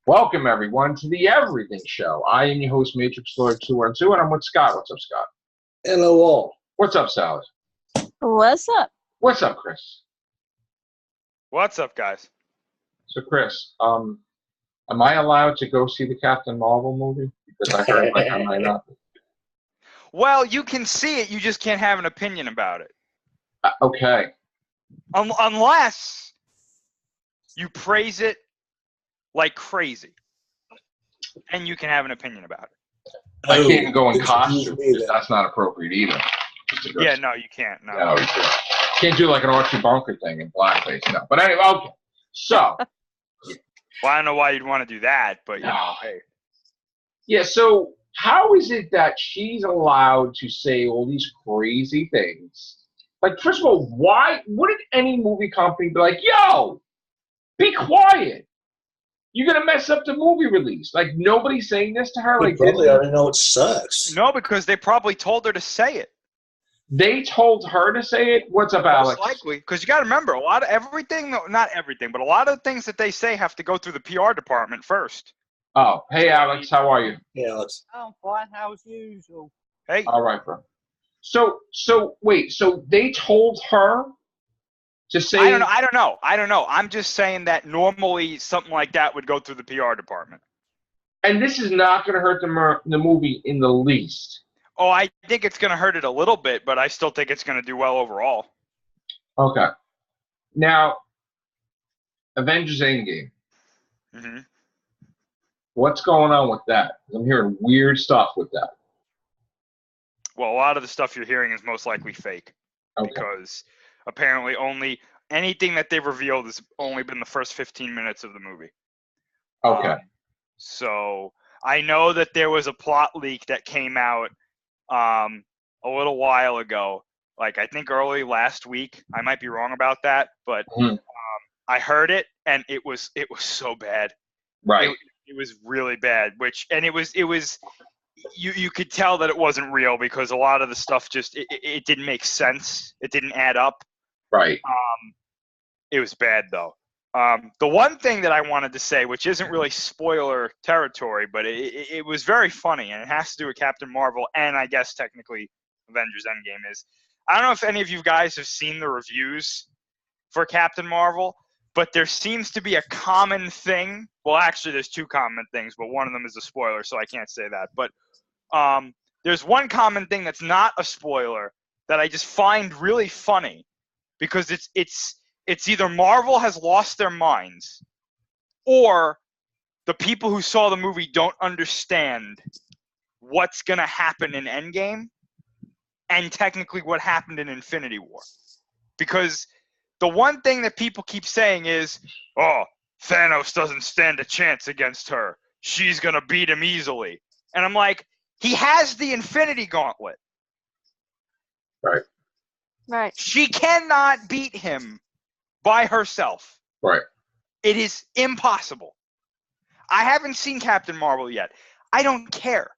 Welcome, everyone, to the Everything Show. I am your host, Matrix Lord 212, and I'm with Scott. What's up, Scott? Hello, all. What's up, Sally? What's up? What's up, Chris? What's up, guys? So, Chris, am I allowed to go see the Captain Marvel movie? Because I heard like I might not. Well, you can see it, you just can't have an opinion about it. Okay. Unless you praise it like crazy. And you can have an opinion about it. I can't even go in Excuse costume. me, Because that's not appropriate either. Yeah, no, you can't. No. No, you can't do like an Archie Bunker thing in blackface. No. But anyway, okay. So. Well, I don't know why you'd want to do that, but, you know, hey. Yeah, so how is it that she's allowed to say all these crazy things? Like, first of all, why wouldn't any movie company be like, yo, be quiet? You're going to mess up the movie release. Like, nobody's saying this to her? We Like, probably already know it sucks. No, because they probably told her to say it. they told her to say it? What's up, Alex? Most likely. Because you got to remember, a lot of everything, not everything, but a lot of the things that they say have to go through the PR department first. Oh, hey, Alex, how are you? Yeah, Alex. I'm fine. How's usual? Hey, All right, bro. So wait, so they told her to say... I don't know. I'm just saying that normally something like that would go through the PR department. And this is not going to hurt the movie in the least. Oh, I think it's going to hurt it a little bit, but I still think it's going to do well overall. Okay. Now, Avengers Endgame. Mm-hmm. What's going on with that? I'm hearing weird stuff with that. Well, a lot of the stuff you're hearing is most likely fake. Okay. Because apparently only anything that they've revealed has only been the first 15 minutes of the movie. Okay. So I know that there was a plot leak that came out a little while ago, like I think early last week. I might be wrong about that, but I heard it and it was so bad. Right. It was really bad. You could tell that it wasn't real because a lot of the stuff just it didn't make sense. It didn't add up. Right. It was bad though. The one thing that I wanted to say, which isn't really spoiler territory, but it was very funny, and it has to do with Captain Marvel, and I guess technically Avengers Endgame is. I don't know if any of you guys have seen the reviews for Captain Marvel, but there seems to be a common thing. Well, actually, there's two common things, but one of them is a spoiler, so I can't say that. But there's one common thing that's not a spoiler that I just find really funny because it's either Marvel has lost their minds or the people who saw the movie don't understand what's going to happen in Endgame and technically what happened in Infinity War. Because the one thing that people keep saying is, oh, Thanos doesn't stand a chance against her. She's going to beat him easily. And I'm like, he has the Infinity Gauntlet. Right. Right. She cannot beat him by herself. Right. It is impossible. I haven't seen Captain Marvel yet. I don't care.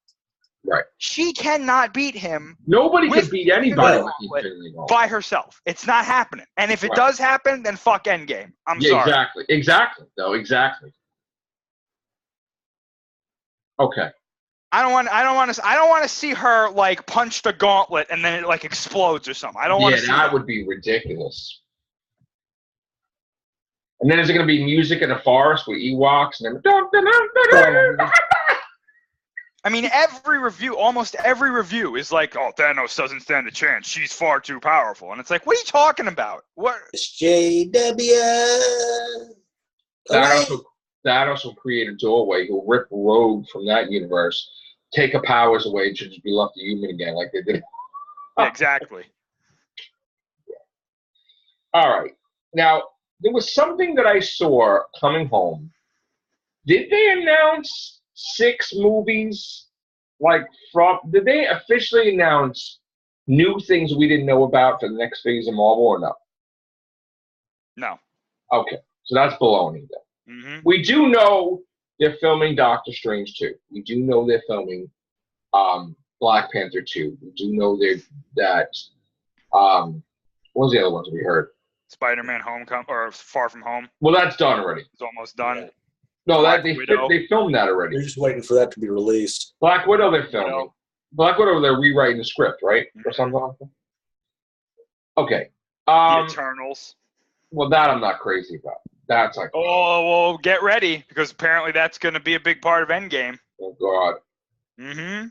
Right. She cannot beat him. Nobody with can beat anybody with Gauntlet the Infinity Gauntlet. by herself. It's not happening. And if it Right. does happen, then fuck Endgame. I'm sorry. Exactly. Exactly. No, exactly. Okay. I don't want to see her like punch the gauntlet and then it like explodes or something. I don't want to see that would be ridiculous. And then is it going to be music in a forest with Ewoks and then... I mean, almost every review is like, oh, Thanos doesn't stand a chance. She's far too powerful. And it's like, what are you talking about? What? It's JW. Thanos will create a doorway. He'll rip Rogue from that universe, take her powers away, and she'll just be left a human again like they did. Exactly. All right. Now, there was something that I saw coming home. Did they announce 6 movies? Did they officially announce new things we didn't know about for the next phase of Marvel or no? No. Okay. So that's baloney then. Mm-hmm. We do know they're filming Doctor Strange 2. We do know they're filming Black Panther 2. We do know what was the other ones we heard? Spider-Man Homecoming or Far From Home. Well, that's done already. It's almost done. No, Black they Widow. filmed that already. They're just waiting for that to be released. Black Widow, they're filming. Widow. Black Widow, they're rewriting the script, right, or Mhm. something like that. Okay. The Eternals. Well, that I'm not crazy about. That's like, Oh, well, get ready because apparently that's going to be a big part of Endgame. oh God. Mm-hmm.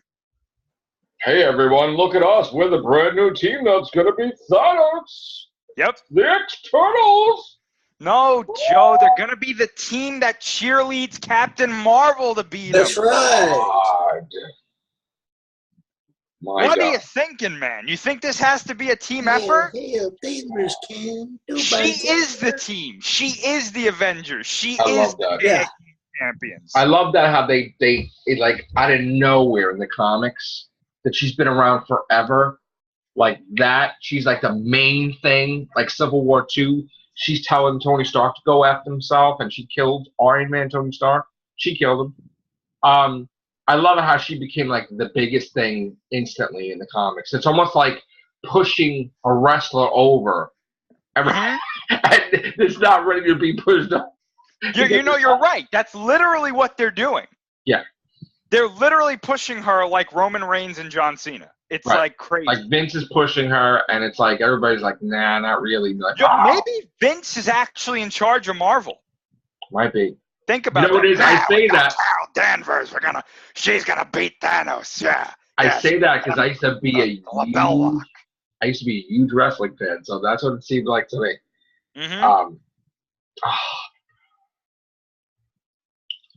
Hey everyone, look at us. We're the brand new team that's gonna beat Thanos. Yep. The Eternals. No, Joe, they're going to be the team that cheerleads Captain Marvel to beat him. That's right. God. My What God. are you thinking, man? You think this has to be a team effort? Yeah, dangerous, Ken. She is the team. She is the Avengers. She I is love the that. Yeah. champions. I love that how they it, like out of nowhere in the comics that she's been around forever. Like that, she's like the main thing. Like Civil War II, she's telling Tony Stark to go after himself, and she killed Iron Man. Tony Stark, she killed him. I love how she became like the biggest thing instantly in the comics. It's almost like pushing a wrestler over, and it's not ready to be pushed up. You know, you're right. That's literally what they're doing. Yeah. They're literally pushing her like Roman Reigns and John Cena. It's Right. like crazy. Like Vince is pushing her, and it's like everybody's like, nah, not really. Like, Yo, maybe Vince is actually in charge of Marvel. might be. Think about You know what that. it is? I say we got that. Carol Danvers. She's gonna beat Thanos. Yeah. I say that because I used to be Lapel lock. I used to be a huge wrestling fan, so that's what it seemed like to me. Mm-hmm.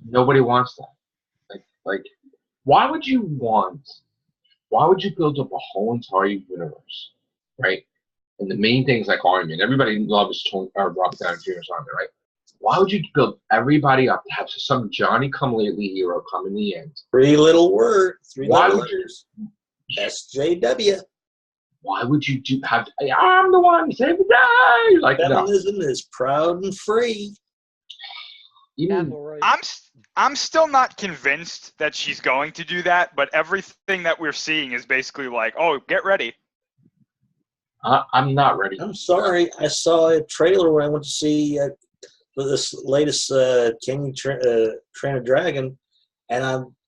Nobody wants that. Like, why would you build up a whole entire universe, right? And the main things like Iron Man, everybody loves Robert Downey Jr.'s Iron Man, right? Why would you build everybody up to have some Johnny-come-lately hero come in the end? Three little words. Why would you? SJW. Why would you I'm the one to save the day? Like, no. Feminism is proud and free. Even, I'm still not convinced that she's going to do that, but everything that we're seeing is basically like, oh, get ready. I'm not ready. I'm sorry. I saw a trailer when I went to see for this latest Can You Train a Dragon, and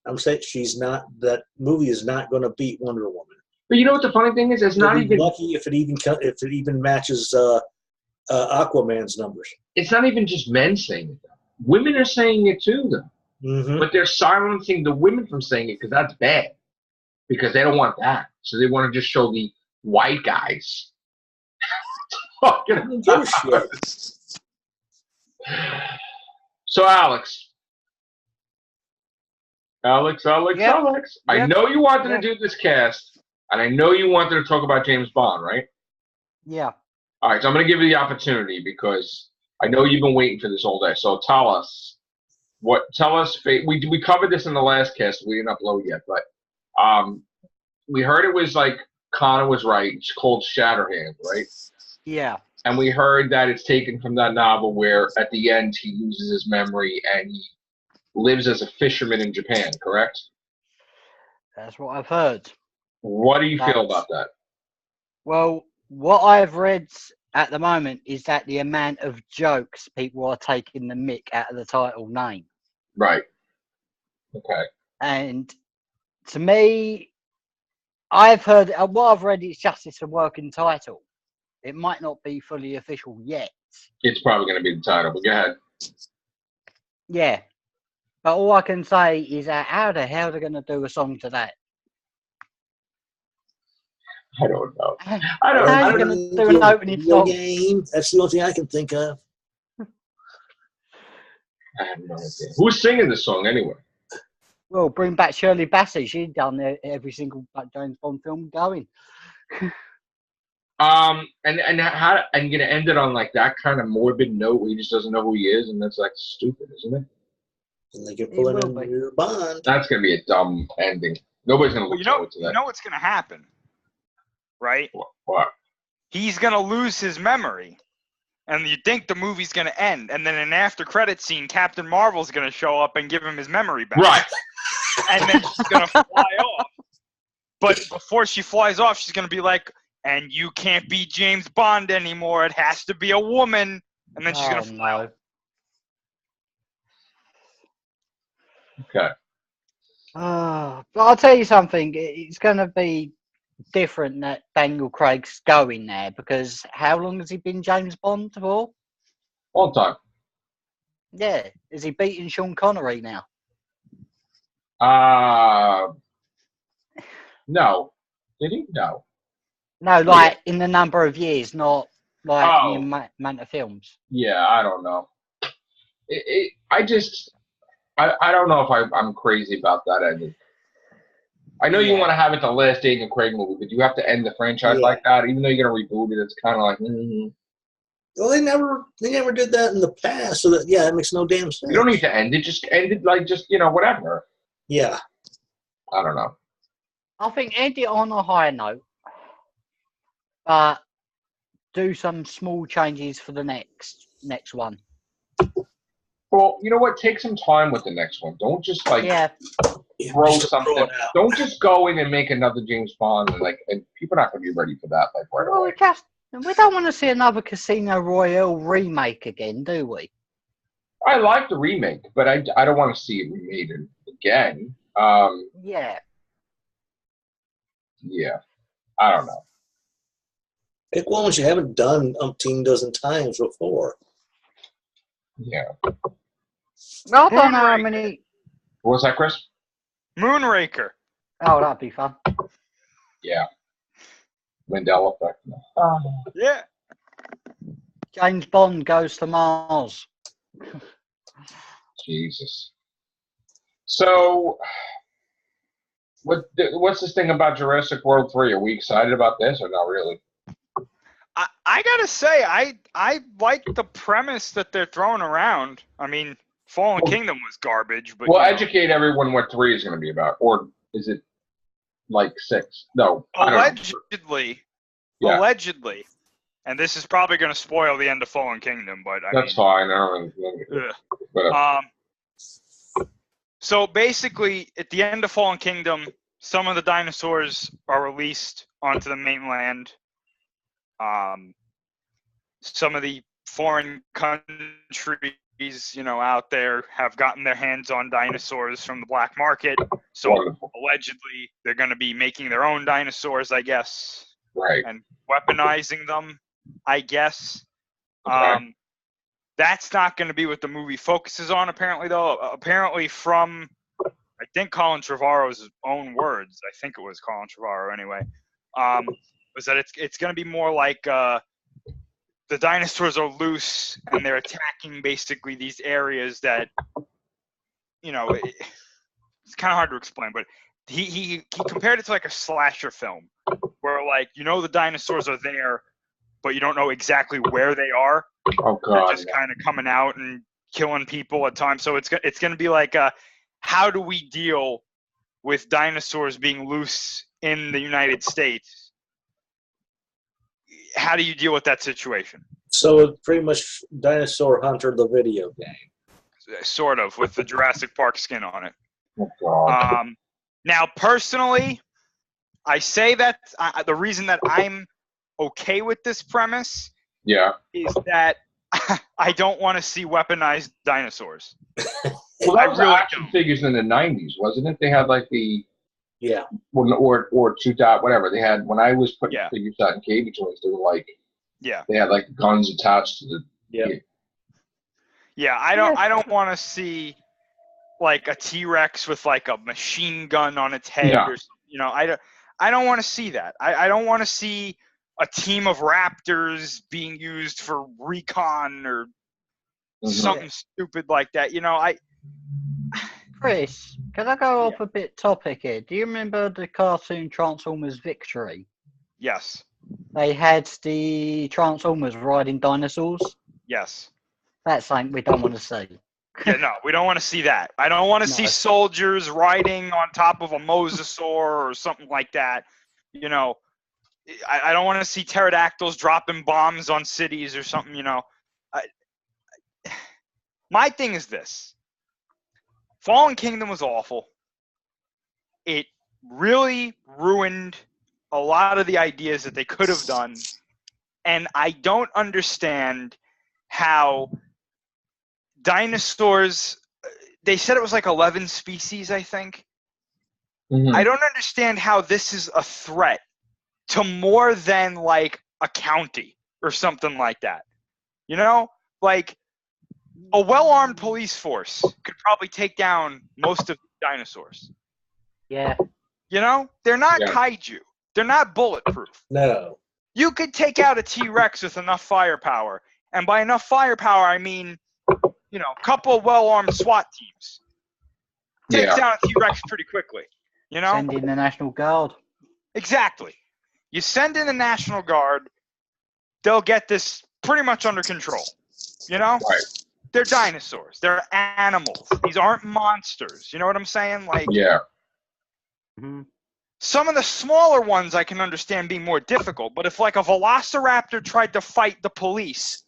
I'm saying that movie is not going to beat Wonder Woman. But you know what the funny thing is? It's not even lucky if it even matches Aquaman's numbers. It's not even just men saying it. Women are saying it too, though. Mm-hmm. But they're silencing the women from saying it because that's bad. Because they don't want that. So they want to just show the white guys talking about it. So, Alex. Yep. I know you wanted to do this cast, and I know you wanted to talk about James Bond, right? Yeah. All right, so I'm going to give you the opportunity because I know you've been waiting for this all day. So tell us, we covered this in the last cast. We didn't upload yet, but we heard it was like Connor was right. It's called Shatterhand, right? Yeah. And we heard that it's taken from that novel where at the end he loses his memory and he lives as a fisherman in Japan, correct? That's what I've heard. What do you feel about that? Well, what I've read at the moment is that the amount of jokes people are taking the mick out of the title name. Right. Okay. And to me, I've heard, what I've read is just it's a working title. It might not be fully official yet. It's probably going to be the title, but go ahead. Yeah. But all I can say is that how the hell are they going to do a song to that? I don't know. How are you going to do an opening song? Game. That's the only thing I can think of. I have no idea. Who's singing this song anyway? Well, bring back Shirley Bassey. She's done every single James Bond film going. And how I'm gonna end it on like that kind of morbid note where he just doesn't know who he is, and that's like stupid, isn't it? And they can pull it in your Bond. That's gonna be a dumb ending. Nobody's gonna look forward to that. You know what's gonna happen, right? What? He's gonna lose his memory, and you think the movie's gonna end, and then in an after-credit scene, Captain Marvel's gonna show up and give him his memory back. Right. And then she's gonna fly off. But before she flies off, she's gonna be like, "And you can't be James Bond anymore. It has to be a woman." And then she's gonna fly off. Okay. But I'll tell you something. It's going to be different that Daniel Craig's going there because how long has he been James Bond for? All time. Yeah. Is he beating Sean Connery now? No. Did he? No. No, like in the number of years, not like the Oh. amount of films. Yeah, I don't know. I don't know if I'm crazy about that ending. I know you Yeah. want to have it the last Daniel Craig movie, but you have to end the franchise Yeah. like that. Even though you're going to reboot it, it's kind of like, Well, they never did that in the past, so that that makes no damn sense. you don't need to end it. Just end it like whatever. Yeah. I don't know. I think end it on a high note, but do some small changes for the next one. Well, you know what? Take some time with the next one. Don't just Yeah. throw just something. throw it out. Don't just go in and make another James Bond and people are not going to be ready for that right Well, away. we don't want to see another Casino Royale remake again, do we? I like the remake, but I don't want to see it remade again. Yeah. Yeah, I don't know. Pick one which you haven't done umpteen dozen times before. Yeah. Well, I don't know how many. What was that, Chris? Moonraker. Oh, that'd be fun. Yeah. Mandela effect. Yeah. James Bond goes to Mars. Jesus. So, what's this thing about Jurassic World 3? Are we excited about this or not really? I gotta say, I like the premise that they're throwing around. I mean, Fallen Kingdom was garbage, but Educate everyone what 3 is going to be about, or is it like 6? No, allegedly, Yeah. allegedly, and this is probably going to spoil the end of Fallen Kingdom, but that's fine. I don't really, but, so basically, at the end of Fallen Kingdom, some of the dinosaurs are released onto the mainland. Some of the foreign countries, out there have gotten their hands on dinosaurs from the black market. So wonderful. allegedly, they're going to be making their own dinosaurs, I guess, Right. and weaponizing them, I guess. Okay. That's not going to be what the movie focuses on, apparently, though. Apparently, from, I think, Colin Trevorrow's own words, I think it was Colin Trevorrow anyway, was that it's going to be more like the dinosaurs are loose and they're attacking basically these areas that, it's kind of hard to explain, but he compared it to like a slasher film where, like, the dinosaurs are there, but you don't know exactly where they are. Oh, God. They're just kind of coming out and killing people at times. So it's going to be like, how do we deal with dinosaurs being loose in the United States? How do you deal with that situation? So it's pretty much Dinosaur Hunter, the video game. Sort of, with the Jurassic Park skin on it. Oh, God. Now, personally, I say that the reason that I'm okay with this premise is that I don't want to see weaponized dinosaurs. Well, that was action figures in the 90s, wasn't it? They had like the or 2 whatever they had when I was putting figures out in KB toys. They were like they had like guns attached to the I don't want to see like a T-Rex with like a machine gun on its head or something. I don't want to see that. I don't want to see a team of raptors being used for recon or something stupid like that. Chris, can I go off a bit topic here? Do you remember the cartoon Transformers Victory? Yes. They had the Transformers riding dinosaurs? Yes. That's something we don't want to see. Yeah, no, we don't want to see that. I don't want to see soldiers riding on top of a mosasaur or something like that. I don't want to see pterodactyls dropping bombs on cities or something, My thing is this. Fallen Kingdom was awful. It really ruined a lot of the ideas that they could have done. And I don't understand how dinosaurs they said it was like 11 species, I think. Mhm. I don't understand how this is a threat to more than like a county or something like that. You know, like a well-armed police force could probably take down most of the dinosaurs. Yeah. You know, they're not Yeah. kaiju. They're not bulletproof. No. You could take out a T-Rex with enough firepower. And by enough firepower, I mean, you know, a couple of well-armed SWAT teams. Takes Yeah. down a T-Rex pretty quickly. You know? Send in the National Guard. Exactly. You send in the National Guard, they'll get this pretty much under control. You know? Right. They're dinosaurs. They're animals. These aren't monsters. You know what I'm saying? Like, Yeah. Mhm. some of the smaller ones I can understand being more difficult, but if like a velociraptor tried to fight the police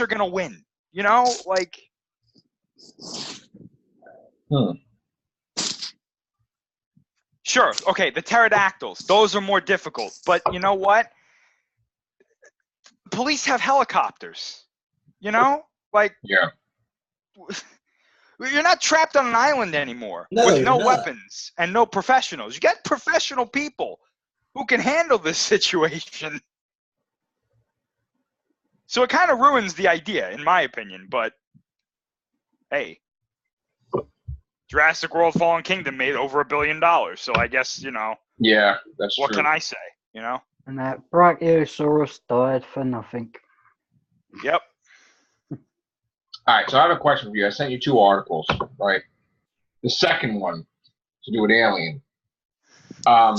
are going to win. You know? Like, sure, okay, the pterodactyls, those are more difficult. But you know what? Police have helicopters. You know? Like, Yeah. you're not trapped on an island anymore No, with you're no not. weapons and no professionals. You got professional people who can handle this situation. So it kind of ruins the idea, in my opinion. But hey, Jurassic World: Fallen Kingdom made over $1 billion. So I guess, you know, Yeah. That's what true. can I say? You know? And that Brachiosaurus died for nothing. Yep. All right. So I have a question for you. I sent you 2 articles, right? The second one to do with Alien. Oh,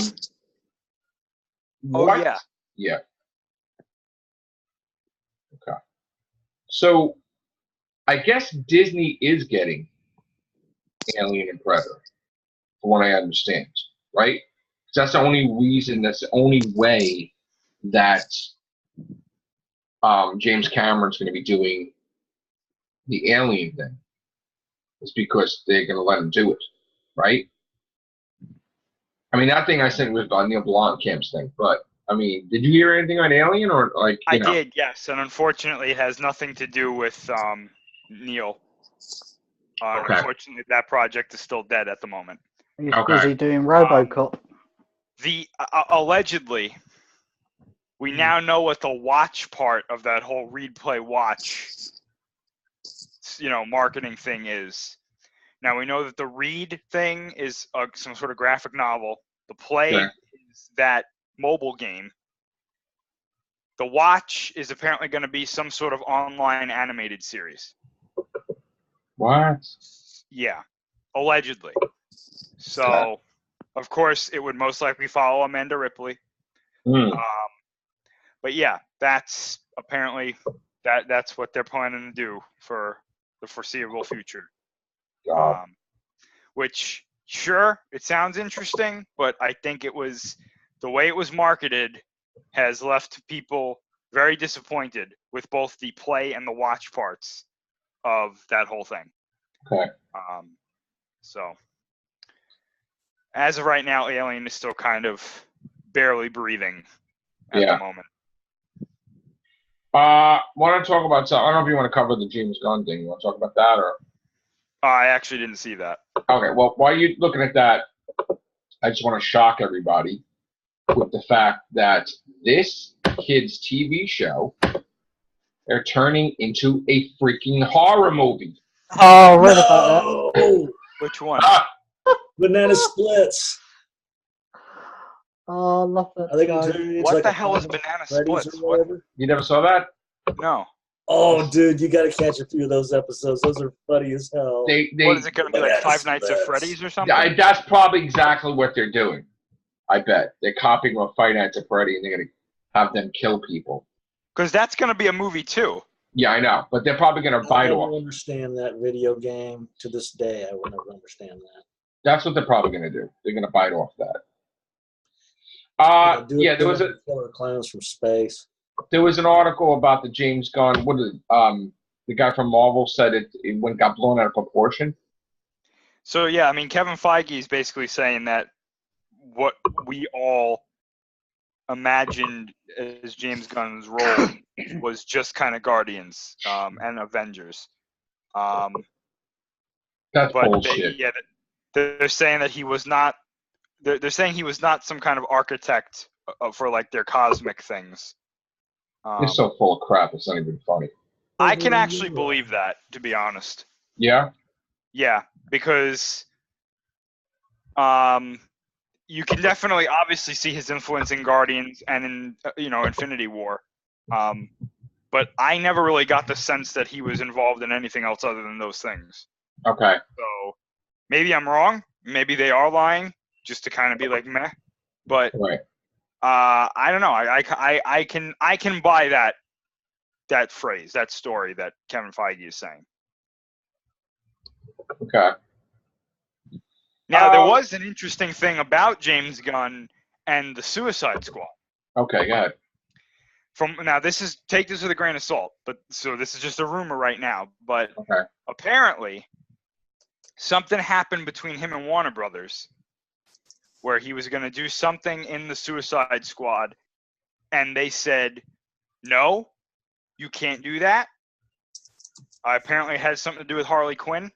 What? yeah. Yeah. Okay. So I guess Disney is getting Alien and Predator, from what I understand, right? That's the only reason. That's the only way that James Cameron's going to be doing the Alien thing. Is because they're going to let him do it, right? I mean, that thing I sent was on Neil Blomkamp's thing, but I mean, did you hear anything on Alien or like? I did, yes. And unfortunately, it has nothing to do with Neil. Okay. Unfortunately, that project is still dead at the moment. He's Okay. busy doing RoboCop. The allegedly, we now know what the watch part of that whole read, play, watch, you know, marketing thing is. Now we know that the read thing is some sort of graphic novel. The play Okay. is that mobile game. The watch is apparently going to be some sort of online animated series. What? Yeah, allegedly. So, Okay. of course, it would most likely follow Amanda Ripley. Hmm. But yeah, that's apparently that's what they're planning to do for the foreseeable future. God. Which, sure, it sounds interesting, but I think the way it was marketed has left people very disappointed with both the play and the watch parts of that whole thing. Okay. So, as of right now, Alien is still kind of barely breathing at Yeah. the moment. Want to talk about something? I don't know if you want to cover the James Gunn thing. You want to talk about that or? I actually didn't see that. Okay. Well, while you're looking at that, I just want to shock everybody with the fact that this kid's TV show, they're turning into a freaking horror movie. Oh, I read about that. No! Which one? Banana Splits. Oh, I love that. I think show. it's What like the a hell is Final Banana Freddy's Splits? or What? whatever. You never saw that? No. Oh, dude, you got to catch a few of those episodes. Those are funny as hell. What is it going to be like? Banana Five Nights at Splits. Freddy's or something? That's probably exactly what they're doing. I bet they're copying off Five Nights at Freddy, and they're gonna have them kill people. Because that's going to be a movie too. Yeah, I know, but they're probably gonna I bite don't off. understand that video game to this day. I will never understand that. That's what they're probably gonna do. They're gonna bite off that. Do it Yeah, there was to killer clowns from space. an article about the James Gunn. What is the guy from Marvel said it got blown out of proportion. So yeah, I mean, Kevin Feige is basically saying that what we all imagined as James Gunn's role was just kind of Guardians and Avengers. That's But bullshit. they're saying that he was not. They're saying he was not some kind of architect for like their cosmic things. You're so full of crap. It's not even funny. I can actually believe that, to be honest. Yeah. Yeah, because you can definitely obviously see his influence in Guardians and in Infinity War. But I never really got the sense that he was involved in anything else other than those things. Okay. So maybe I'm wrong. Maybe they are lying just to kind of be like meh. But Right. I don't know. I can buy that phrase, that story that Kevin Feige is saying. Okay. Now there was an interesting thing about James Gunn and the Suicide Squad. Okay, go ahead. Take this with a grain of salt, but so this is just a rumor right now. But Okay. apparently, something happened between him and Warner Brothers, where he was going to do something in the Suicide Squad, and they said, "No, you can't do that." Apparently, it had something to do with Harley Quinn,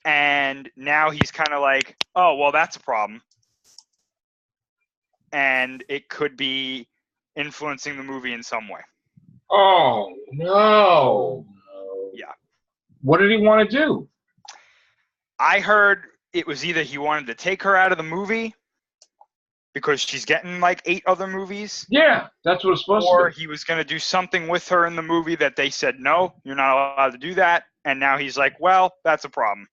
and now he's kind of like, "Oh, well, that's a problem," and it could be influencing the movie in some way. Oh no. Yeah. What did he want to do? I heard it was either he wanted to take her out of the movie because she's getting like 8 other movies, Yeah, that's what it's supposed or to be. he was going to do something with her in the movie that they said, no, you're not allowed to do that. And now he's like, well, that's a problem.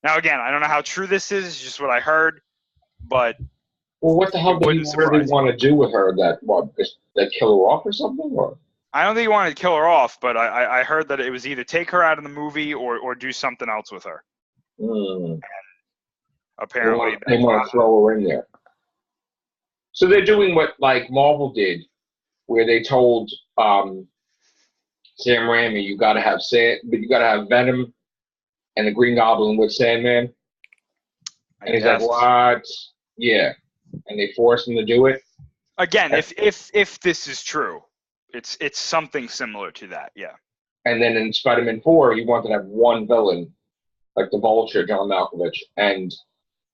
Now, again, I don't know how true this is. It's just what I heard. But Well, what the hell did he wouldn't really surprise want to do with her? That kill her off or something? Or I don't think he wanted to kill her off, but I heard that it was either take her out of the movie or do something else with her. Apparently, they want to throw her in there. So they're doing what like Marvel did, where they told Sam Raimi, you got to have Venom and the Green Goblin with Sandman. And he's like, what? Yeah. And they forced him to do it. Again, if this is true, it's something similar to that, yeah. And then in Spider-Man 4, he wanted to have one villain, like the Vulture, John Malkovich, and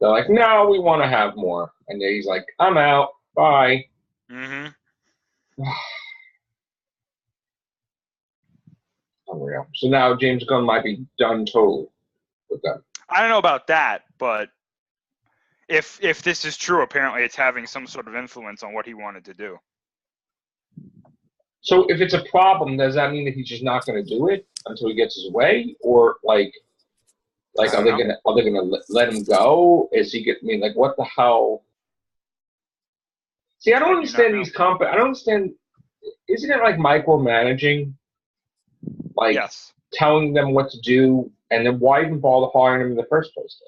they're like, no, we want to have more. And he's like, I'm out. Bye. Mm-hmm. Unreal. So now James Gunn might be done totally with that. I don't know about that, but if this is true, apparently it's having some sort of influence on what he wanted to do. So if it's a problem, does that mean that he's just not going to do it until he gets his way, or like are they gonna let him go? Is he like what the hell? See, I don't understand these companies. I don't understand. Isn't it like micromanaging? Like yes. Telling them what to do, and then why even bother hiring them in the first place?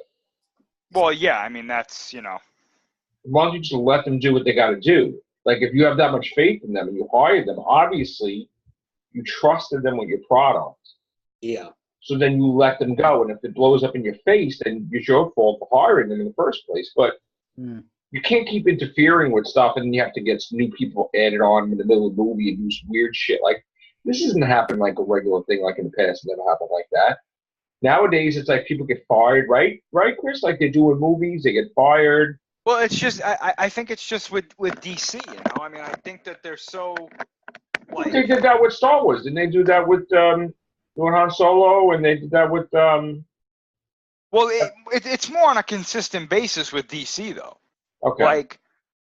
Well, yeah, I mean that's Why don't you just let them do what they got to do? Like if you have that much faith in them and you hired them, obviously you trusted them with your product. Yeah. So then you let them go, and if it blows up in your face, then it's your fault for hiring them in the first place. But you can't keep interfering with stuff, and then you have to get new people added on in the middle of the movie and do some weird shit. Like this doesn't happen like a regular thing, like in the past. It never happened like that. Nowadays, it's like people get fired, right? Right, Chris? Like they do in movies, they get fired. Well, it's just I think it's just with DC, I mean, I think that they're so. Like, they did that with Star Wars. Didn't they do that with Han Solo? And they did that with. Well, it's more on a consistent basis with DC, though. Okay. Like,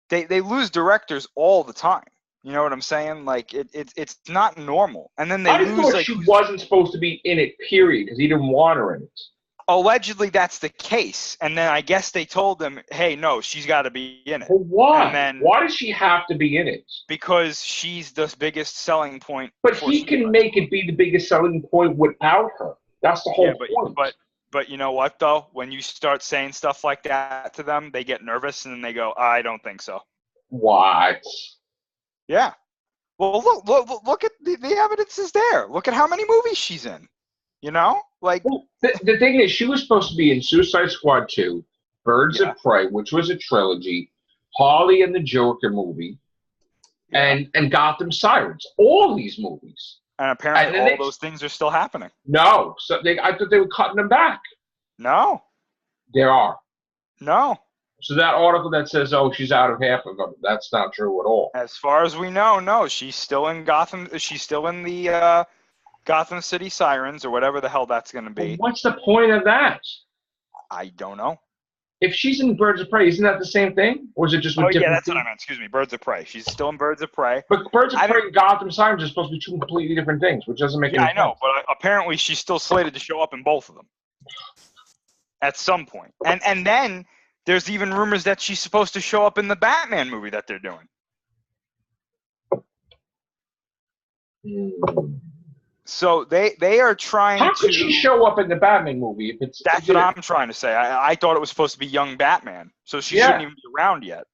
they lose directors all the time. You know what I'm saying? Like, it's not normal. And then they lose. Thought like, she wasn't supposed to be in it, period, because he didn't want her in it. Allegedly, that's the case. And then I guess they told them, hey, no, she's got to be in it. Well, why? And then, why does she have to be in it? Because she's the biggest selling point. But he can make it be the biggest selling point without her. That's the whole point. But you know what, though? When you start saying stuff like that to them, they get nervous, and then they go, I don't think so. What? Yeah. Well, look at the evidence is there. Look at how many movies she's in. You know? Like, well, the thing is, she was supposed to be in Suicide Squad 2, Birds of Prey, which was a trilogy, Harley and the Joker movie, and Gotham Sirens. All these movies. And apparently And then all those things are still happening. No, so I thought they were cutting them back. No. There are. No. So that article that says, "Oh, she's out of half of them," that's not true at all. As far as we know, no. She's still in Gotham. She's still in the Gotham City Sirens or whatever the hell that's going to But be. what's the point of that? I don't know. If she's in Birds of Prey, isn't that the same thing, or is it just with Oh yeah, different? that's what I meant. Excuse me, Birds of Prey. She's still in Birds of Prey. But Birds of I Prey don't- and Gotham Sirens are supposed to be two completely different things, which doesn't make Yeah, any I know, sense. but apparently she's still slated to show up in both of them at some point. And then there's even rumors that she's supposed to show up in the Batman movie that they're doing. Hmm. So they are trying How to. could she show up in the Batman movie if it's? That's what I'm trying to say. I thought it was supposed to be young Batman, so she Yeah. shouldn't even be around yet.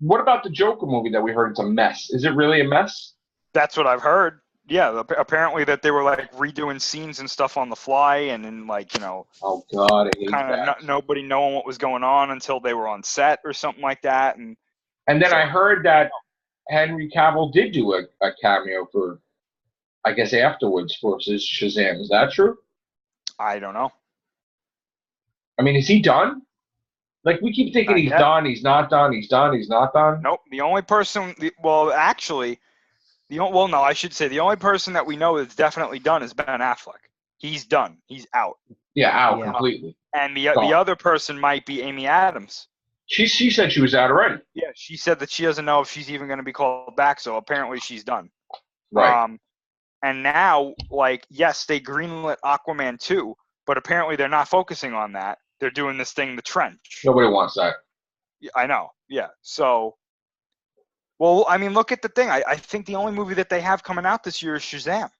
What about the Joker movie that we heard? It's a mess. Is it really a mess? That's what I've heard. Yeah, apparently that they were like redoing scenes and stuff on the fly, and in like Oh God, I hate kind of that. nobody knowing what was going on until they were on set or something like that. And And then I heard that Henry Cavill did do a cameo for, I guess afterwards for his Shazam. Is that true? I don't know. I mean, is he done? Like we keep thinking Not he's yet. done, he's not done, he's done, he's not done. Nope. The only person, well, actually, well, no, I should say the only person that we know that's definitely done is Ben Affleck. He's done. He's out. Yeah, out Yeah. completely. And the Gone. other person might be Amy Adams. She said she was out already. Yeah, she said that she doesn't know if she's even going to be called back. So apparently she's done. Right. And now, like, yes, they greenlit Aquaman 2, but apparently they're not focusing on that. They're doing this thing, The Trench. Nobody wants that. Yeah, I know. Yeah. So, well, I mean, look at the thing. I think the only movie that they have coming out this year is Shazam.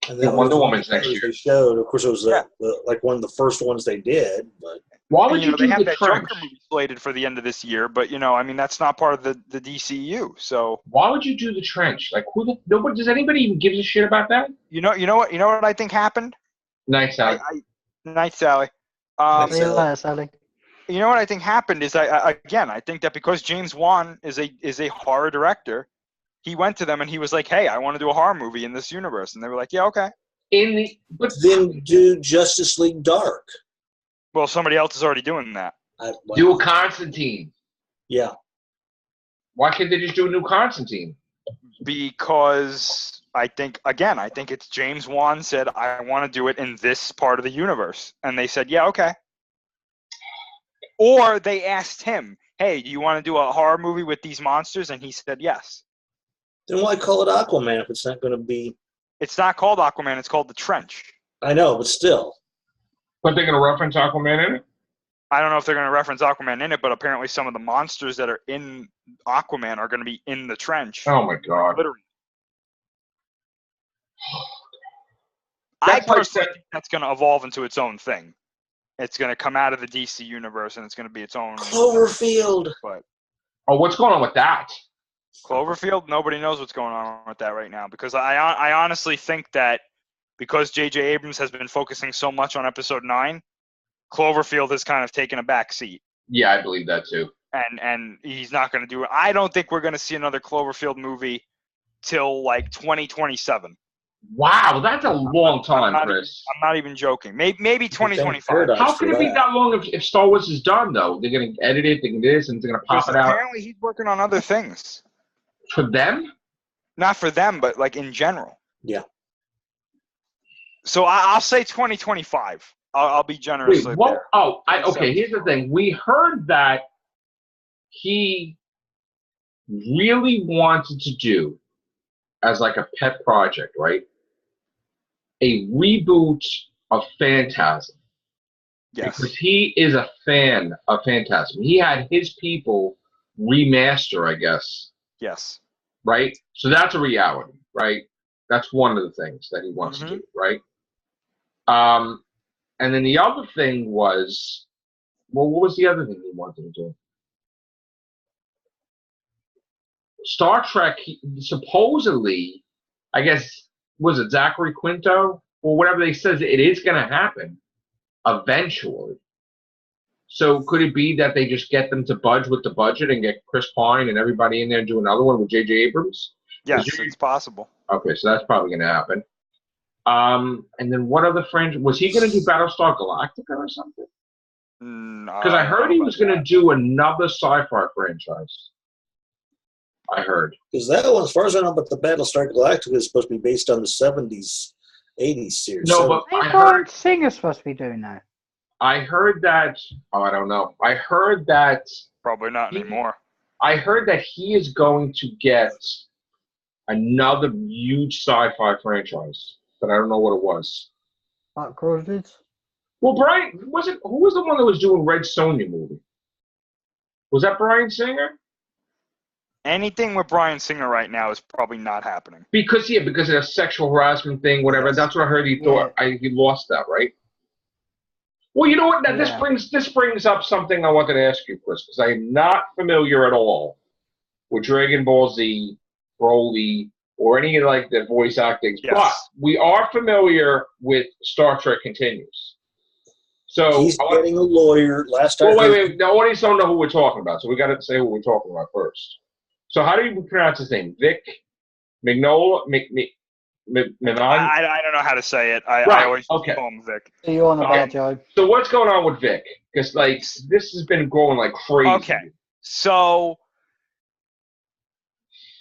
And Yeah, then Wonder one of the Woman's next trailers year. They showed, of course, it was Yeah. like one of the first ones they did. But Why And, would you they do have the that trench? Joker movie slated for the end of this year, but I mean, that's not part of the DCU. So, Why would you do the trench? Like nobody does anybody even give a shit about that? you know what I think happened? Nice out. Night, Sally. See you later, Sally. You know what I think happened is I think that because James Wan is a horror director, he went to them and he was like, "Hey, I want to do a horror movie in this universe," and they were like, "Yeah, okay." But then do Justice League Dark. Well, somebody else is already doing that. do a Constantine. Yeah. Why can't they just do a new Constantine? Because I think it's James Wan said, "I want to do it in this part of the universe," and they said, "Yeah, okay." Or they asked him, "Hey, do you want to do a horror movie with these monsters?" And he said, "Yes." Then why call it Aquaman if it's not going to be? It's not called Aquaman; it's called The Trench. I know, but still. But they're gonna reference Aquaman in it? I don't know if they're going to reference Aquaman in it, but apparently some of the monsters that are in Aquaman are going to be in the trench. Oh my God. Literally. I That's like personally that- think that's going to evolve into its own thing. It's going to come out of the DC universe and it's going to be its own. Cloverfield. But Oh, what's going on with that? Cloverfield, nobody knows what's going on with that right now because I honestly think that because J.J. Abrams has been focusing so much on Episode 9, Cloverfield has kind of taken a back seat. Yeah, I believe that too. And he's not going to do it. I don't think we're going to see another Cloverfield movie till like 2027. Wow, that's a long time, not Chris. I'm not even joking. Maybe 2025. Paradise How for can it be that. that long if Star Wars is done though? They're gonna edit it, they're gonna do this, and they're gonna pop Because it out apparently he's working on other things. for them. Not for them, but like in general. Yeah. So I'll say 2025. I'll be generous. Wait, what? there. Oh, okay. Here's the thing. We heard that he really wanted to do as like a pet project, right? A reboot of Phantasm. Yes. Because he is a fan of Phantasm. He had his people remaster, I guess, Yes. right? So that's a reality, right? That's one of the things that he wants Mhm. to do, right? And then the other thing was, well, what was the other thing he wanted to do? Star Trek, supposedly, I guess, was it Zachary Quinto or whatever they says it is going to happen eventually. So could it be that they just get them to budge with the budget and get Chris Pine and everybody in there and do another one with J.J. Abrams? Yes, it's possible. Okay, so that's probably going to happen. And then what other franchise? Was he going to do Battlestar Galactica or something? Because I heard he was going to do another sci-fi franchise. I heard. Because that one, as far as I know, but the Battlestar Galactica is supposed to be based on the 70s, 80s series. No, So- but I I Bryan heard, Singer's supposed to be doing that. I heard that. Oh, I don't know. I heard that. Probably not anymore. I heard that he is going to get another huge sci-fi franchise, but I don't know what it was. Like Crosby's. Well, Brian, who was the one that was doing Red Sonja movie? Was that Bryan Singer? Anything with Bryan Singer right now is probably not happening. Because of a sexual harassment thing, whatever. Yes. That's what I heard. He thought he lost that, right? Well, you know what? Now, this brings up something I wanted to ask you, Chris, because I am not familiar at all with Dragon Ball Z, Broly, or any of like the voice acting. Yes. But we are familiar with Star Trek Continues. So He's getting a lawyer. Last time. well, wait. The audience don't know who we're talking about, so we got to say who we're talking about first. So how do you pronounce his name? Vic Mignola? Minan? I don't know how to say it. I Right, always okay. call him Vic. Are you on about Joe? So what's going on with Vic? Because like this has been growing like crazy. Okay. So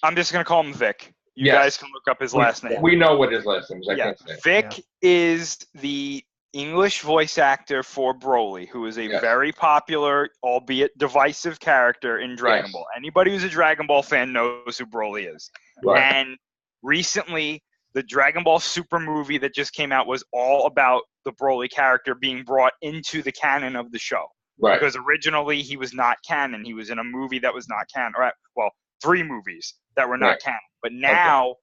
I'm just gonna call him Vic. You Yes. guys can look up his last name. We know what his last name is. I Yeah, can't say. Vic is the English voice actor for Broly, who is a Yes. very popular, albeit divisive character in Dragon Yes. Ball. Anybody who's a Dragon Ball fan knows who Broly is. Right. And recently, the Dragon Ball Super movie that just came out was all about the Broly character being brought into the canon of the show. Right. Because originally he was not canon. He was in a movie that was not canon. Well, 3 movies that were not Right. canon. But now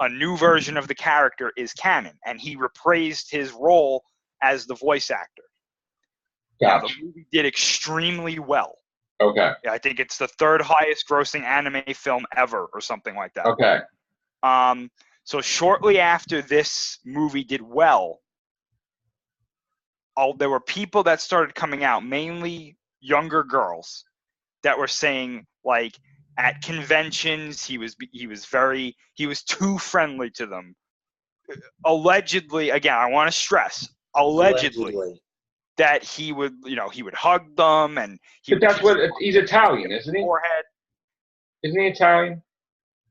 a new version of the character is canon, and he reprised his role as the voice actor. Now, Gotcha. the movie did extremely well. Okay. I think it's the 3rd highest grossing anime film ever or something like that. Okay. So shortly after this movie did well, there were people that started coming out, mainly younger girls, that were saying like at conventions he was too friendly to them. Allegedly, again, I want to stress, allegedly that he would hug them and But that's what he's Italian, isn't he? forehead. Isn't he Italian?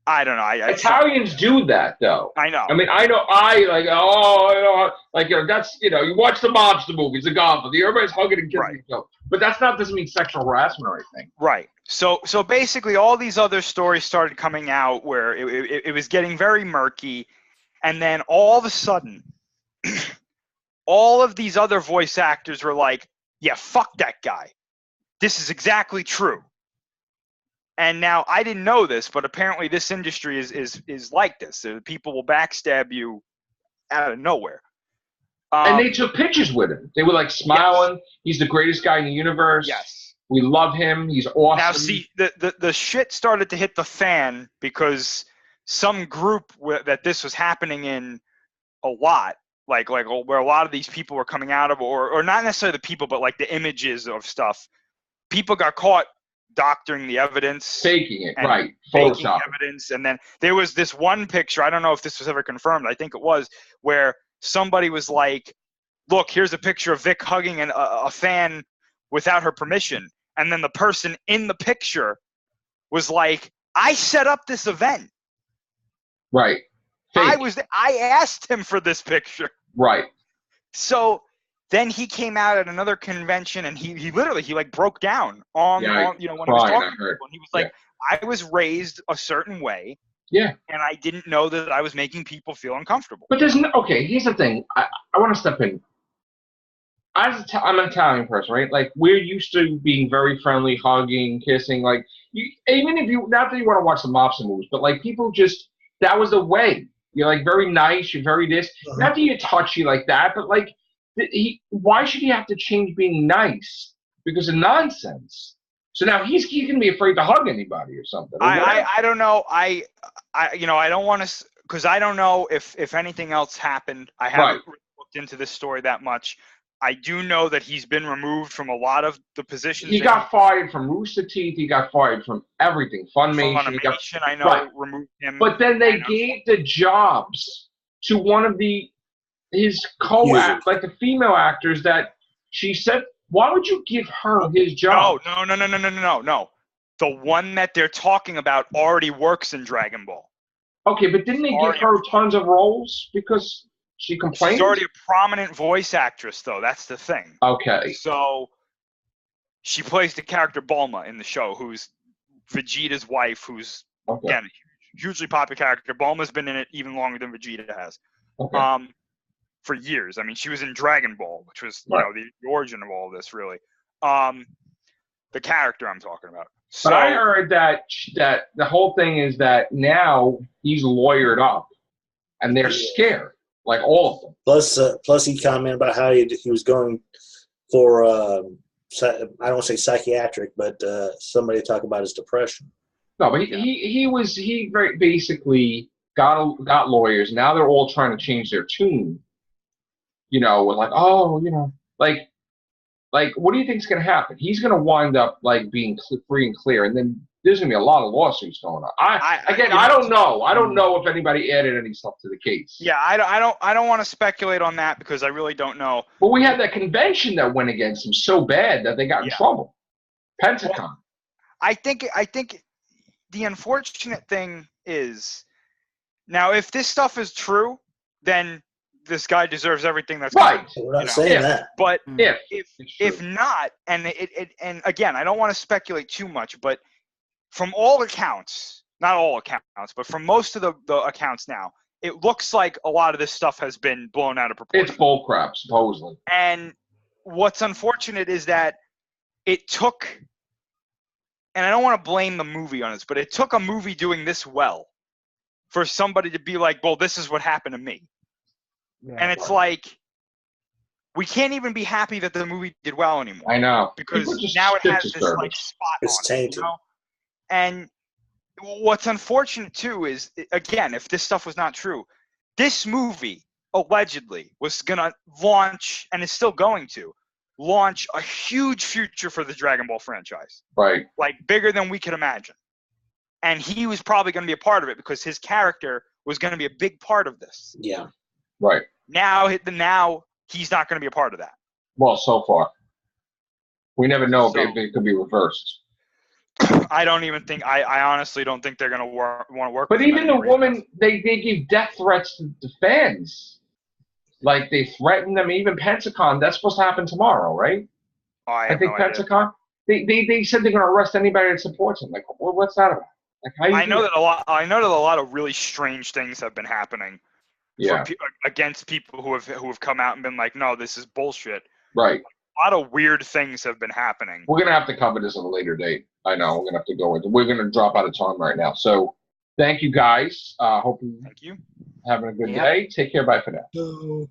I don't know. Italians do that though. I know. I mean, that's, you watch the mobster movies, the Godfather, everybody's hugging and kissing Right. each other. But doesn't mean sexual harassment or anything. Right. So basically, all these other stories started coming out where it was getting very murky, and then all of a sudden, all of these other voice actors were like, "Yeah, fuck that guy. This is exactly true." And now I didn't know this, but apparently this industry is like this. People will backstab you out of nowhere. And they took pictures with him. They were like smiling. Yes. He's the greatest guy in the universe. Yes. We love him. He's awesome. Now, see, the shit started to hit the fan because some group that this was happening in a lot, like where a lot of these people were coming out of, or not necessarily the people, but like the images of stuff. People got caught doctoring the evidence. Faking it, right. Faking evidence. And then there was this one picture, I don't know if this was ever confirmed, I think it was, where somebody was like, look, here's a picture of Vic hugging a fan without her permission. And then the person in the picture was like, I set up this event. Right. I asked him for this picture. Right. So then he came out at another convention and he literally broke down on when he was talking to people. And he was like, I was raised a certain way. Yeah. And I didn't know that I was making people feel uncomfortable. But okay, here's the thing. I want to step in. I'm an Italian person, right? Like, we're used to being very friendly, hugging, kissing. Like, even if not that you want to watch the mobster movies, but like people just, that was the way. You're like very nice, you're very this. Uh-huh. Not that you're touchy like that, but like, why should he have to change being nice because of nonsense? So now he's going to be afraid to hug anybody or something. I don't know. I don't want to, because I don't know if anything else happened. I haven't looked into this story that much. I do know that he's been removed from a lot of the positions. He got fired from Rooster Teeth. He got fired from everything. Funimation. He got, I know, right. removed him. But then they gave the jobs to one of his co-act, like the female actors that she said. Why would you give her his job? No. The one that they're talking about already works in Dragon Ball. Okay, but didn't they give her tons of roles because she complained? She's already a prominent voice actress, though. That's the thing. Okay. So she plays the character Bulma in the show, who's Vegeta's wife, who's again a hugely popular character. Bulma's been in it even longer than Vegeta has. Okay. For years. I mean, she was in Dragon Ball, which was you know the origin of all of this, really. The character I'm talking about. So, but I heard that the whole thing is that now he's lawyered up, and they're scared, like all of them. Plus he commented about how he was going for I don't want to say psychiatric, but somebody talk about his depression. No, but he very basically got lawyers. Now they're all trying to change their tune. You know, like, oh, you know, like, what do you think is going to happen? He's going to wind up like being free and clear, and then there's going to be a lot of lawsuits going on. I don't know. I don't know if anybody added any stuff to the case. Yeah, I don't want to speculate on that because I really don't know. But we had that convention that went against him so bad that they got in trouble. Pentagon. Well, I think the unfortunate thing is now if this stuff is true, then this guy deserves everything that's right. We're not saying that. But if not, and and again, I don't want to speculate too much, but from all accounts, not all accounts, but from most of the accounts now, it looks like a lot of this stuff has been blown out of proportion. It's bull crap, supposedly. And what's unfortunate is that it took, and I don't want to blame the movie on this, but it took a movie doing this well for somebody to be like, well, this is what happened to me. Yeah, and it's like, we can't even be happy that the movie did well anymore. I know. Because now it has this like spot it's on tainted. it, you know? And what's unfortunate too is, again, if this stuff was not true, this movie allegedly was going to launch, and is still going to, launch a huge future for the Dragon Ball franchise. Right. Like bigger than we could imagine. And he was probably going to be a part of it because his character was going to be a big part of this. Yeah. Right. Now he's not going to be a part of that. Well, so far. We never know if it could be reversed. I don't even think, I honestly don't think they're going to want to work but with him. But even the woman, they give death threats to the fans. Like, they threaten them. Even Pensacon, that's supposed to happen tomorrow, right? Oh, I think Pensacon, they said they're going to arrest anybody that supports him. Like, what's that about? Like, I know that a lot of really strange things have been happening. Yeah. Against people who have come out and been like, no, this is bullshit. Right. A lot of weird things have been happening. We're gonna have to cover this at a later date. I know we're gonna have to go into. We're gonna drop out of time right now. So, thank you guys. Hope you having a good day. Take care. Bye for now. No.